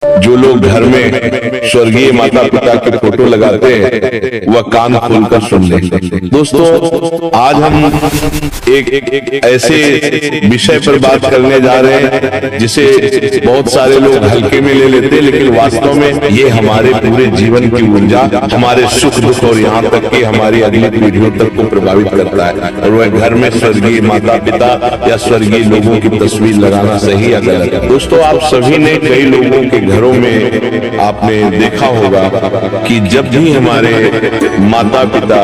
जो लोग घर में स्वर्गीय माता पिता के फोटो लगाते हैं वह कान खोलकर सुन लें। दोस्तों, आज हम एक ऐसे विषय पर बात करने जा रहे हैं जिसे बहुत सारे लोग हल्के में ले लेते हैं, लेकिन वास्तव में ये हमारे पूरे जीवन की ऊर्जा, हमारे सुख दुख और यहाँ तक कि हमारी अगली पीढ़ियों तक को प्रभावित करता है। और वह घर में स्वर्गीय माता पिता या स्वर्गीय लोगों की तस्वीर लगाना सही या गलत। दोस्तों, आप सभी ने कई लोगों के घरों में आपने देखा होगा कि जब भी हमारे माता पिता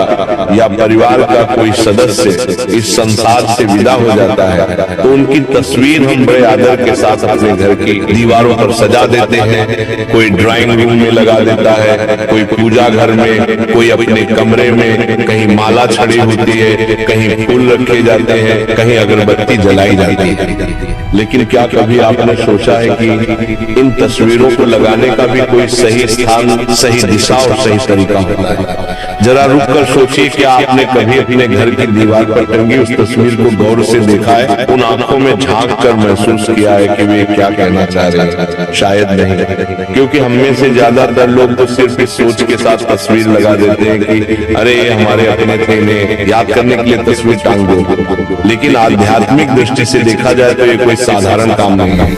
या परिवार का कोई सदस्य इस संसार से विदा हो जाता है तो उनकी तस्वीर हम बड़े आदर के साथ अपने घर की दीवारों पर सजा देते हैं। कोई ड्राइंग रूम में लगा देता है, कोई पूजा घर में, कोई अपने कमरे में, कहीं माला छड़ी होती है, कहीं फूल रखे जाते हैं, कहीं अगरबत्ती जलाई जाती है। लेकिन क्या कभी आपने सोचा है कि इन तस्वीरों को लगाने का भी कोई सही स्थान, सही दिशा और सही तरीका होता है? जरा रुक कर सोचिए कि आपने कभी अपने घर की दीवार पर टंगी उस तस्वीर को गौर से देखा है, उन आंखों में झांक कर महसूस किया है कि वे क्या कहना चाह रहे हैं? शायद नहीं, क्योंकि हम में से ज्यादातर लोग तो सिर्फ इस सोच के साथ तस्वीर लगा देते हैं कि अरे ये हमारे अपने थे, इन्हें याद करने के लिए तस्वीर टांग दो। लेकिन आध्यात्मिक दृष्टि से देखा जाए तो ये कोई साधारण काम नहीं है।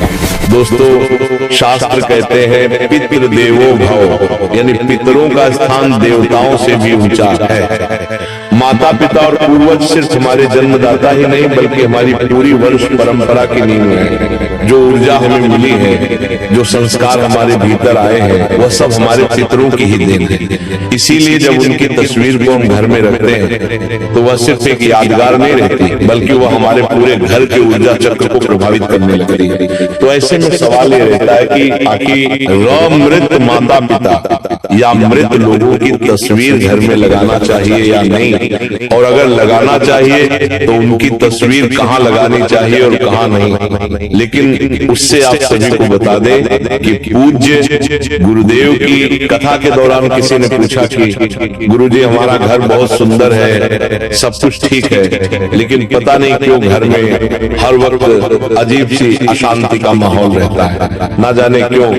दोस्तों, शास्त्र कहते हैं पितृ देवो भव, यानी पितरों का स्थान देवताओं से भी ऊंचा है। माता पिता और पूर्वज सिर्फ हमारे जन्मदाता ही नहीं बल्कि हमारी पूरी वंश परंपरा की नींव है। जो ऊर्जा हमें मिली है, जो संस्कार हमारे भीतर आए हैं, वह सब हमारे पितरों की ही देन है। इसीलिए जब उनकी तस्वीर को हम घर में रखते हैं तो वह सिर्फ एक यादगार नहीं रहती बल्कि वह हमारे पूरे घर के ऊर्जा चक्र को प्रभावित करने लगती है। तो ऐसे में सवाल ये रहता है कि आखिर मृत माता पिता या मृत लोगों की तस्वीर घर में लगाना चाहिए या नहीं, और अगर लगाना चाहिए तो उनकी तस्वीर कहाँ लगानी चाहिए और कहाँ नहीं। लेकिन उससे आप सभी को बता दें कि पूज्य गुरुदेव की कथा के दौरान किसी ने पूछा कि गुरुजी हमारा घर बहुत सुंदर है, सब कुछ ठीक है, लेकिन पता नहीं क्यों घर में हर वक्त अजीब सी अशांति का माहौल रहता है। ना जाने क्यों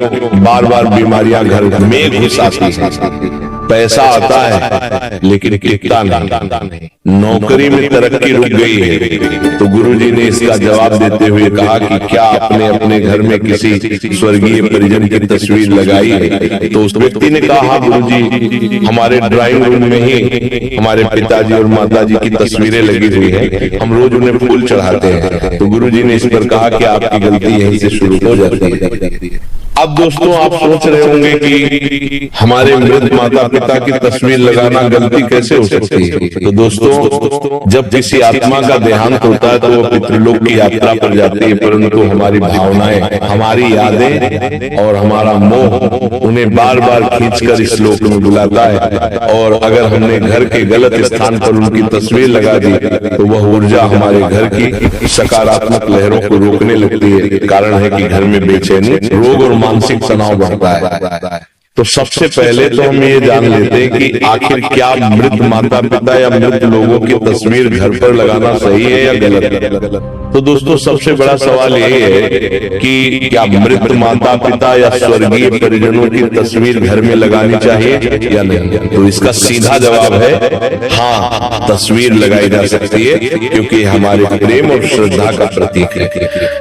बार बार बीमारियां घर में घुस आती है। पैसा आता है लेकिन टिकता नहीं, नौकरी में तरक्की रुक गई है। तो गुरुजी ने इसका जवाब देते हुए कहा कि क्या आपने अपने घर में किसी स्वर्गीय परिजन की तस्वीर लगाई है? तो उस व्यक्ति ने कहा हाँ गुरुजी, हमारे ड्राइंग रूम में ही हमारे पिताजी और माताजी की तस्वीरें लगी हुई है, हम रोज उन्हें फूल चढ़ाते हैं। तो गुरुजी ने इस पर कहा कि आपकी गलती यहीं से शुरू हो जाती है। अब दोस्तों, आप सोच रहे होंगे कि हमारे मृत माता पिता की तस्वीर लगाना गलती कैसे हो सकती है? तो दोस्तों, जब किसी आत्मा का देहांत होता है तो वो पितृलोक की यात्रा पर जाती है, परंतु हमारी भावनाएं, हमारी यादें और हमारा मोह उन्हें बार बार खींचकर इस लोक में बुलाता है। और अगर हमने घर के गलत स्थान पर उनकी तस्वीर लगा दी तो वह ऊर्जा हमारे घर की सकारात्मक लहरों को रोकने लगती है। कारण है कि घर में बेचैनी, रोग और मानसिक तनाव बढ़ता है। तो सबसे पहले तो हम ये जान लेते हैं कि आखिर क्या मृत माता पिता या मृत लोगों की तस्वीर घर पर लगाना सही है या गलत? तो दोस्तों, सबसे बड़ा सवाल ये है कि क्या मृत माता पिता या स्वर्गीय परिजनों की तस्वीर घर में लगानी चाहिए या नहीं? तो इसका सीधा जवाब है हाँ, तस्वीर लगाई जा सकती है, क्योंकि हमारे प्रेम और श्रद्धा का प्रतीक है।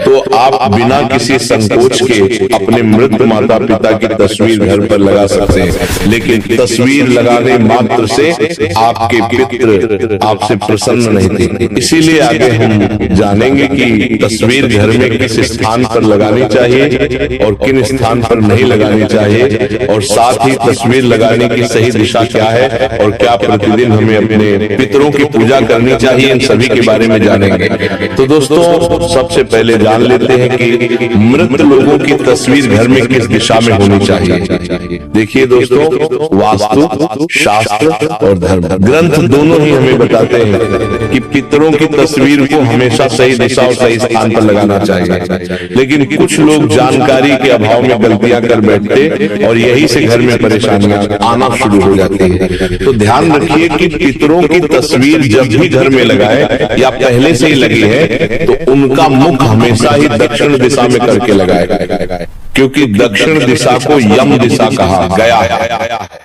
तो आप बिना किसी संकोच के अपने मृत माता पिता की तस्वीर घर पर लगा सकते हैं, लेकिन तस्वीर लगाने मात्र से आपके पितृ आपसे प्रसन्न नहीं थे। इसीलिए आगे हम जानेंगे कि तस्वीर घर में किस स्थान पर लगानी चाहिए और किन स्थान पर नहीं लगानी चाहिए, और साथ ही तस्वीर लगाने की सही दिशा क्या है और क्या प्रतिदिन हमें अपने पितरों की पूजा करनी चाहिए, इन सभी के बारे में जानेंगे। तो दोस्तों, सबसे पहले जान लेते हैं कि मृत लोगों की तस्वीर घर में किस दिशा में होनी चाहिए। देखिए दोस्तों, वास्तु, शास्त्र और धर्म ग्रंथ दोनों ही हमें बताते हैं कि पितरों की तस्वीर को हमेशा सही दिशा और सही स्थान पर लगाना चाहिए। लेकिन कुछ लोग जानकारी के अभाव में गलतियां कर बैठते और यही से घर में परेशानियां आना शुरू हो जाती है। तो ध्यान रखिए कि पितरों की तस्वीर जब भी घर में लगाए या पहले से ही लगी है तो उनका मुख हमेशा ही दक्षिण दिशा में करके लगाएगा, क्योंकि दक्षिण दिशा को यम दिशा कहा गया है।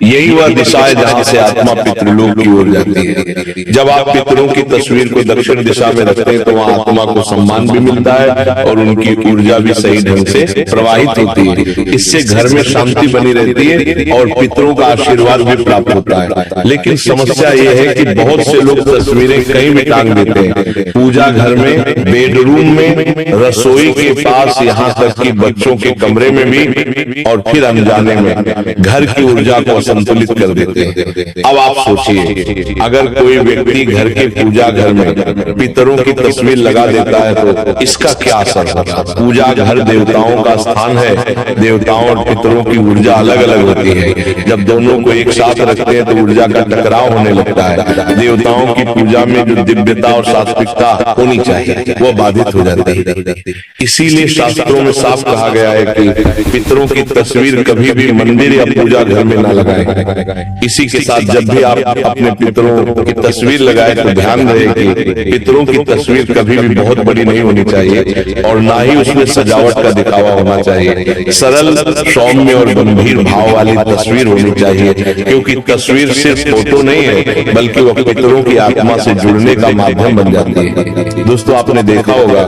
यही वह दिशा है जहां से आत्मा पितृलोक की ओर जाती है। जब आप पितरों की तस्वीर को दक्षिण दिशा में रखते हैं तो वहां आत्मा को सम्मान भी मिलता है और उनकी ऊर्जा भी सही ढंग से प्रवाहित होती है। इससे घर में शांति बनी रहती है और पितरों का आशीर्वाद भी प्राप्त होता है। लेकिन समस्या यह है कि बहुत से लोग तस्वीरें कहीं भी टांग देते हैं, पूजा घर में, बेडरूम में, रसोई के पास, यहाँ तक कि बच्चों के कमरे में भी, और फिर अनजाने में घर की ऊर्जा को असंतुलित कर देते हैं। अब आप सोचिए, अगर कोई व्यक्ति घर के पूजा घर में पितरों की तस्वीर लगा देता है तो इसका क्या असर होगा? पूजा घर देवताओं का स्थान है, देवताओं और पितरों की ऊर्जा अलग अलग होती है। जब दोनों को एक साथ रखते हैं तो ऊर्जा का टकराव होने लगता है। देवताओं की पूजा में जो दिव्यता और सात्विकता होनी चाहिए वो बाधित हो जाती है। इसीलिए शास्त्रों में साफ कहा गया है कि पितरों की तस्वीर कभी भी मंदिर या पूजा घर में ना लगाएं। इसी के साथ जब भी आप अपने पितरों की तस्वीर लगाए तो ध्यान रहे कि पितरों की तस्वीर कभी भी बहुत बड़ी नहीं होनी चाहिए और ना ही उसमें सजावट का दिखावा होना चाहिए। सरल, सौम्य और गंभीर भाव वाली तस्वीर होनी चाहिए, क्योंकि तस्वीर सिर्फ फोटो नहीं है बल्कि वह पितरों की आत्मा से जुड़ने का माध्यम बन जाती है। दोस्तों, आपने देखा होगा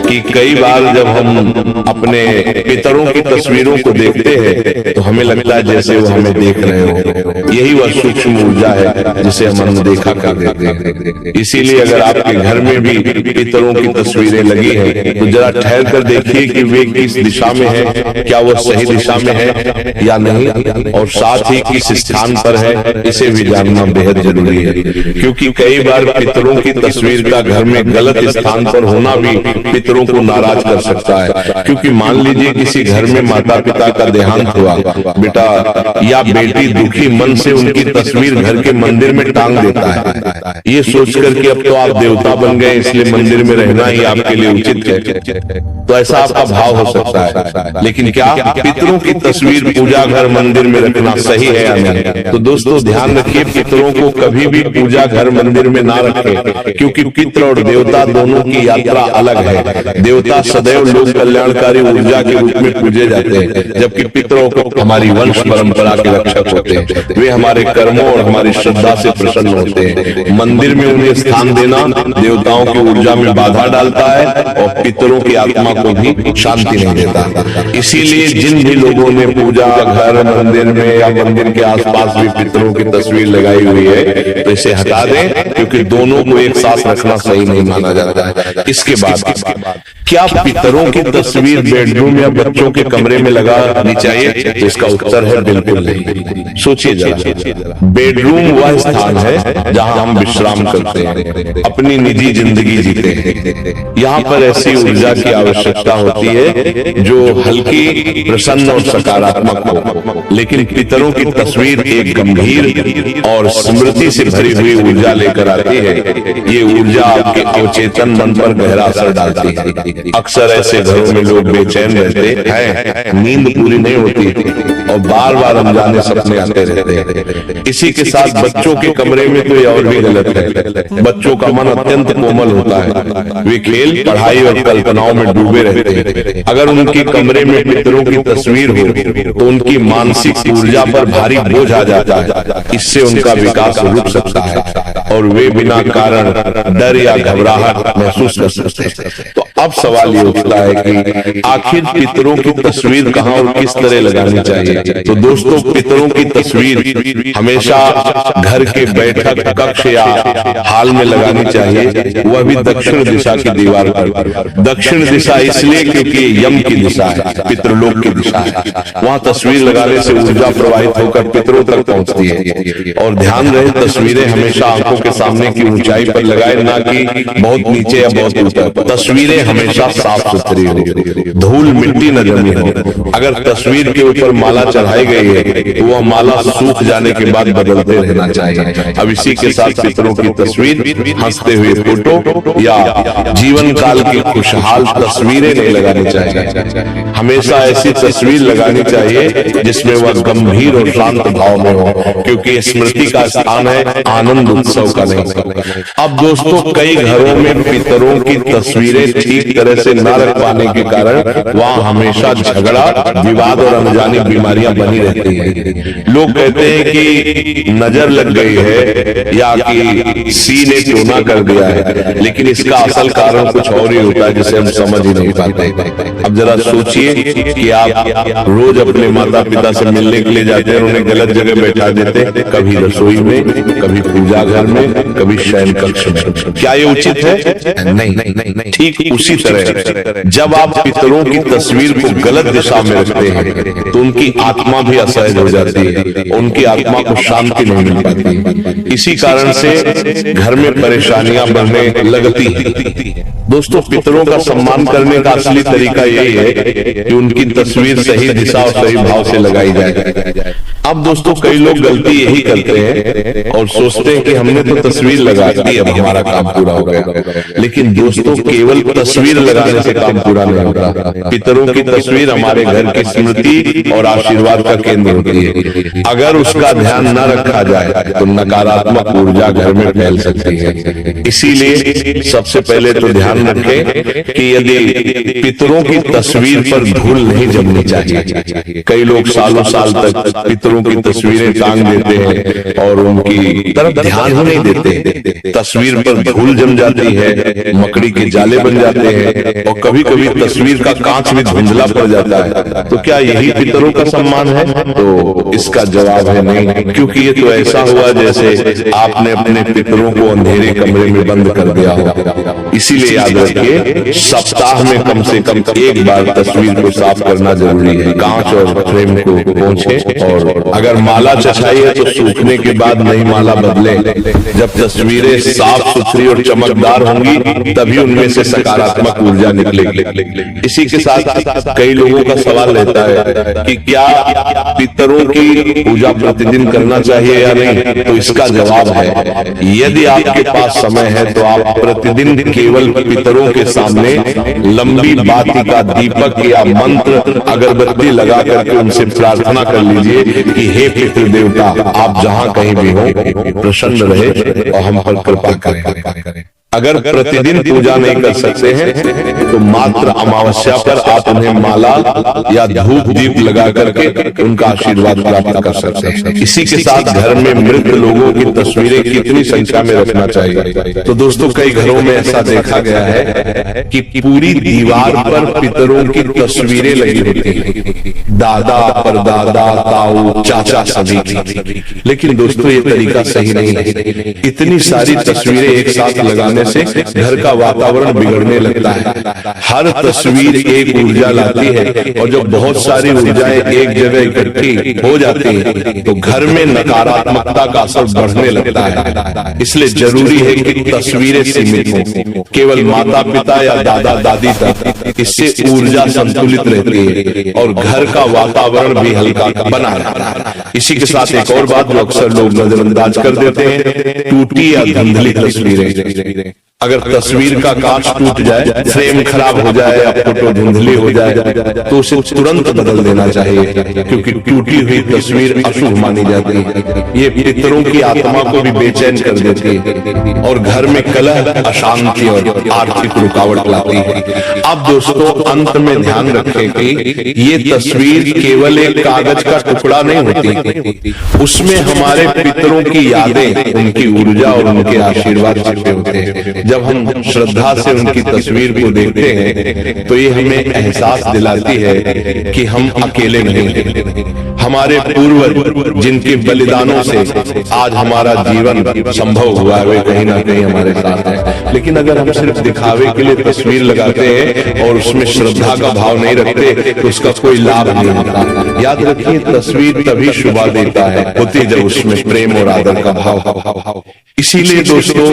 कि कई बार जब हम अपने पितरों की तस्वीरों को देखते हैं तो हमें लगता है जैसे वो हमें देख रहे हो। यही वह सूक्ष्म ऊर्जा है जिसे हम अनदेखा कर देते हैं। इसीलिए अगर आपके घर में भी पितरों की तस्वीरें लगी हैं तो जरा ठहर कर देखिए कि वे किस दिशा में है, क्या वो सही दिशा में है या नहीं, और साथ ही किस स्थान पर है, इसे भी जानना बेहद जरूरी है। क्योंकि कई बार पितरों की तस्वीर का घर में गलत स्थान पर होना भी पितरों को नाराज कर सकता है। क्योंकि मान लीजिए किसी घर में माता पिता का देहांत हुआ, बेटा या बेटी दुखी मन से उनकी तस्वीर घर के मंदिर में टांग देता है, ये सोचकर कि अब तो आप देवता बन गए इसलिए मंदिर में रहना ही आपके लिए उचित है, तो ऐसा आपका भाव हो सकता है। लेकिन क्या पितरों की तस्वीर पूजा घर मंदिर में रखना सही है या नहीं? तो दोस्तों ध्यान रखिए, पितरों को कभी भी पूजा घर मंदिर में ना रखें, क्योंकि पितर और देवता दोनों की यात्रा अलग है। देवता सदैव लोक कल्याणकारी ऊर्जा के रूप में पूजे जाते हैं, जबकि पितरों को हमारी वंश परंपरा के रक्षक होते हैं। वे हमारे कर्मों और हमारी श्रद्धा से प्रसन्न होते हैं। मंदिर में उन्हें स्थान देना देवताओं की ऊर्जा में बाधा डालता है और पितरों की आत्मा को भी शांति नहीं देता। इसीलिए जिन भी लोगों ने पूजा घर मंदिर में या मंदिर के आसपास भी पितरों की तस्वीर लगाई हुई है तो इसे हटा दें, क्योंकि दोनों को एक साथ रखना सही नहीं माना जाता है। इसके बाद क्या पितरों की तस्वीर बेडरूम या बच्चों के कमरे में लगानी चाहिए? तो इसका उत्तर है बिल्कुल नहीं। सोचिए जरा, बेडरूम वह स्थान है जहां हम विश्राम करते हैं, अपनी निजी जिंदगी जीते हैं। यहाँ पर ऐसी ऊर्जा की आवश्यकता होती है जो हल्की, प्रसन्न और सकारात्मक हो। लेकिन पितरों की तस्वीर एक गंभीर और स्मृति से भरी हुई ऊर्जा लेकर आती है। ये ऊर्जा आपके अवचेतन मन पर गहरा असर डालती है। अक्सर ऐसे घरों में लोग बेचैन रहते हैं, नींद पूरी नहीं होती और बार बार अनजाने सपने आते रहते हैं। इसी के साथ बच्चों के कमरे में तो ये और भी गलत है। बच्चों का मन अत्यंत कोमल होता है, वे खेल, पढ़ाई और कल्पनाओं में डूबे रहते हैं। अगर उनके कमरे में पितरों की तस्वीर हो तो उनकी मानसिक ऊर्जा पर भारी बोझ आ जाता है। इससे उनका विकास रुक सकता है और वे बिना कारण डर या घबराहट महसूस कर सकते हैं। तो अब सवाल ये उठता है कि आखिर पितरों की तस्वीर कहाँ और किस तरह लगानी चाहिए? तो दोस्तों, पितरों की तस्वीर हमेशा घर के बैठक कक्ष या हाल में लगानी चाहिए, वह भी दक्षिण दिशा की दीवार पर। दक्षिण दिशा इसलिए क्योंकि यम की दिशा है, पितृलोक की दिशा है। वहां तस्वीर लगाने से ऊर्जा प्रवाहित होकर पितरों तक पहुंचती है। और ध्यान रहे, तस्वीरें हमेशा आंखों के सामने की ऊंचाई पर लगाए, ना कि बहुत नीचे या बहुत ऊपर। तस्वीरें हमेशा साफ सुथरी हो, धूल मिट्टी न जमी हो। अगर तस्वीर के ऊपर माला चढ़ाई गई है तो वह माला सूख जाने के बाद बदलते रहना चाहिए। अब इसी के साथ पितरों की तस्वीर, हंसते हुए फोटो या जीवन काल की खुशहाल तस्वीरें नहीं लगानी चाहिए। हमेशा ऐसी तस्वीर लगानी चाहिए जिसमें वह गंभीर और शांत भाव में हो, क्योंकि स्मृति का स्थान है, आनंद उत्सव का नहीं। अब दोस्तों, कई घरों में पितरों की तस्वीरें ठीक तरह से न रख पाने के कारण वहां हमेशा झगड़ा, विवाद और अनजानी बीमारियां बनी रहती है। लोग कहते हैं कि नजर लग गई है या कि सी ने टोना कर दिया है, लेकिन इसका असल कारण कुछ और ही होता है जिसे हम समझ ही नहीं पाते। अब जरा सोचिए कि आप रोज अपने माता पिता से मिलने के लिए जाते हैं, उन्हें गलत जगह बैठा देते, कभी रसोई में, कभी पूजा घर में, कभी शयन कक्ष में। क्या ये उचित है? नहीं। ठीक उसी तरह जब आप पितरों की तस्वीर को गलत दिशा में रखते हैं तो उनकी आत्मा भी असहज हो जाती है, उनकी आत्मा को शांति नहीं मिल पाती। इसी कारण से घर में परेशानियां बढ़ने लगती है। दोस्तों, पितरों का सम्मान करने का असली तरीका यही है कि उनकी तस्वीर सही दिशा और सही भाव से लगाई जाए। अब दोस्तों, कई लोग गलती यही करते हैं और सोचते हैं कि हमने तो तस्वीर लगा दी, अब हमारा काम पूरा हो गया। लेकिन दोस्तों, केवल तस्वीर लगाने से काम पूरा नहीं होता। पितरों की तस्वीर हमारे घर की स्मृति और आशीर्वाद का केंद्र होती है। अगर उसका ध्यान न रखा जाए तो नकारात्मक ऊर्जा घर में फैल सकती है। इसीलिए सबसे पहले तो ध्यान रखें कि यदि पितरों की तस्वीर पर धूल नहीं जमनी चाहिए। कई लोग सालों साल तक पितरों की तस्वीरें टांग देते हैं और उनकी तरफ ध्यान ही नहीं देते। तस्वीर पर धूल जम जाती है, मकड़ी के जाले बन जाते हैं और कभी कभी तस्वीर का कांच भी धुंधला पड़ जाता है। तो क्या यही पितरों का सम्मान है? तो इसका जवाब है नहीं, क्योंकि ये तो ऐसा हुआ जैसे आपने अपने पितरों को अंधेरे कमरे में बंद कर दिया हो। इसीलिए याद रखिए, सप्ताह में कम से कम एक बार तस्वीर को साफ करना जरूरी है। कांच और फ्रेम को पोंछें, और अगर माला चढ़ाई है तो सूखने के बाद नई माला बदलें। जब तस्वीरें साफ सुथरी और चमकदार होंगी तभी उनमें से सकारात्मक ऊर्जा निकलेगी। इसी के साथ कई लोगों का सवाल रहता है कि क्या पितरों की पूजा प्रतिदिन करना चाहिए या नहीं? तो इसका जवाब है, यदि आपके पास समय है तो आप प्रतिदिन केवल पितरों के सामने लंबी बाती का दीपक या मंत्र अगरबत्ती लगा करके उनसे प्रार्थना कर लीजिए कि हे पितृ देवता, आप जहां कहीं भी हो प्रसन्न रहे और हम पर कृपा करें। अगर प्रतिदिन पूजा नहीं कर सकते हैं तो मात्र अमावस्या पर आप उन्हें माला या धूप दीप लगा करके उनका आशीर्वाद प्राप्त कर सकते हैं। इसी के साथ घर में मृत लोगों की तस्वीरें कितनी संख्या में रखना चाहिए? तो दोस्तों, कई घरों में ऐसा देखा गया है कि पूरी दीवार पर पितरों की तस्वीरें लगी होती हैं, दादा, परदादा, ताऊ, चाचा सभी की। लेकिन दोस्तों, ये तरीका सही नहीं है। इतनी सारी तस्वीरें एक साथ लगाने से घर का वातावरण बिगड़ने लगता है। हर तस्वीर एक ऊर्जा लाती है और जब बहुत सारी ऊर्जाएं एक जगह इकट्ठी हो जाती हैं तो घर में नकारात्मकता का असर बढ़ने लगता है। इसलिए जरूरी है कि तस्वीरें सीमित हों, केवल माता पिता या दादा दादी तक। इससे ऊर्जा संतुलित रहती है और घर का वातावरण भी हल्का बना रहता है। इसी के साथ एक और बात जो अक्सर लोग नजरअंदाज कर देते हैं, टूटी या धुंधली तस्वीरें। अगर तस्वीर का कांच टूट जाए, फ्रेम खराब हो जाए या फोटो धुंधली हो जाए तो उसे तुरंत बदल देना चाहिए, क्योंकि टूटी हुई तस्वीर अशुभ मानी जाती है। ये पितरों की आत्मा को भी बेचैन कर देती है और घर में कलह, अशांति और आर्थिक रुकावट लाती है। अब दोस्तों, अंत में ध्यान रखें कि ये तस्वीर केवल एक कागज का टुकड़ा नहीं होती, उसमें हमारे पितरों की यादें, उनकी ऊर्जा और उनके आशीर्वाद छिपे होते हैं। जब हम श्रद्धा से उनकी तस्वीर को देखते हैं तो ये हमें एहसास दिलाती है कि हम अकेले नहीं हैं। हम हमारे पूर्वज जिनके बलिदानों से आज हमारा जीवन संभव हुआ है, वे कहीं ना कहीं हमारे साथ है। लेकिन अगर हम सिर्फ दिखावे के लिए तस्वीर लगाते हैं और उसमें श्रद्धा का भाव नहीं रखते तो उसका कोई लाभ नहीं होता। याद रखिए, तस्वीर तभी शोभा देता है होती जब उसमें प्रेम और आदर का भाव। इसीलिए दोस्तों,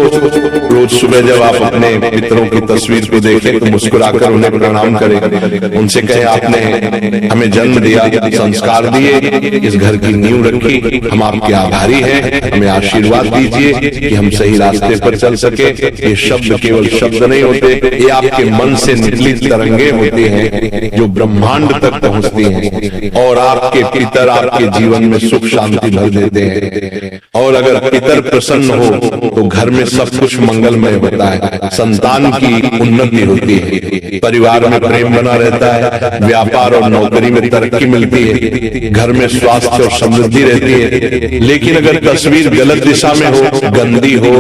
रोज सुबह जब आप अपने पितरों की तस्वीर को देखें तो मुस्कुराकर उन्हें प्रणाम करें, उनसे कहें आपने हमें जन्म दिया, संस्कार दिए, इस घर की नींव रखी, हम आपके आभारी हैं, हमें आशीर्वाद दीजिए कि हम सही रास्ते पर चल सके। ये शब्द केवल शब्द नहीं होते, ये आपके मन से निकली तरंगे होती हैं जो ब्रह्मांड तक पहुंचती हैं और आपके पितर आपके जीवन में सुख शांति भर देते हैं। और अगर पितर प्रसन्न हो तो घर में सब कुछ मंगलमय होता है, संतान की उन्नति होती है, परिवार में प्रेम बना रहता है, व्यापार और नौकरी में तरक्की मिलती है, घर में स्वास्थ्य और समृद्धि रहती है। लेकिन अगर तस्वीर गलत दिशा में हो, गंदी हो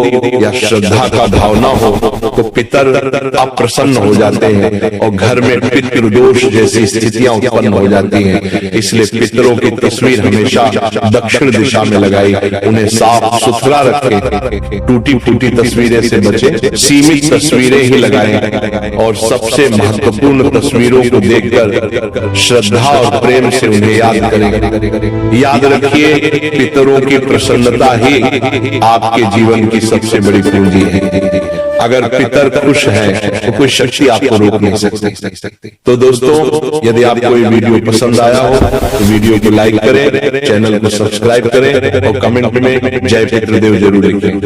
या श्रद्धा का भाव न हो तो पितर अप्रसन्न हो जाते हैं और घर में पितृदोष जैसी स्थितियां उत्पन्न हो जाती हैं। इसलिए पितरों की तस्वीर हमेशा दक्षिण दिशा में लगाई, उन्हें साफ सुथरा रखें, टूटी फूटी तस्वीरें से बचे, सीमित तस्वीरें ही लगाएं और सबसे महत्वपूर्ण तस्वीरों को देखकर श्रद्धा और प्रेम से उन्हें याद करें। याद रखिए, पितरों की प्रसन्नता ही आपके जीवन की सबसे बड़ी पूंजी है। अगर पितर खुश हैं तो कोई शक्ति आपको रोक नहीं सकती। तो दोस्तों, यदि आपको ये वीडियो पसंद आया हो तो वीडियो को लाइक करें, चैनल को सब्सक्राइब करें और कमेंट में जय पितृदेव जरूर लिखें।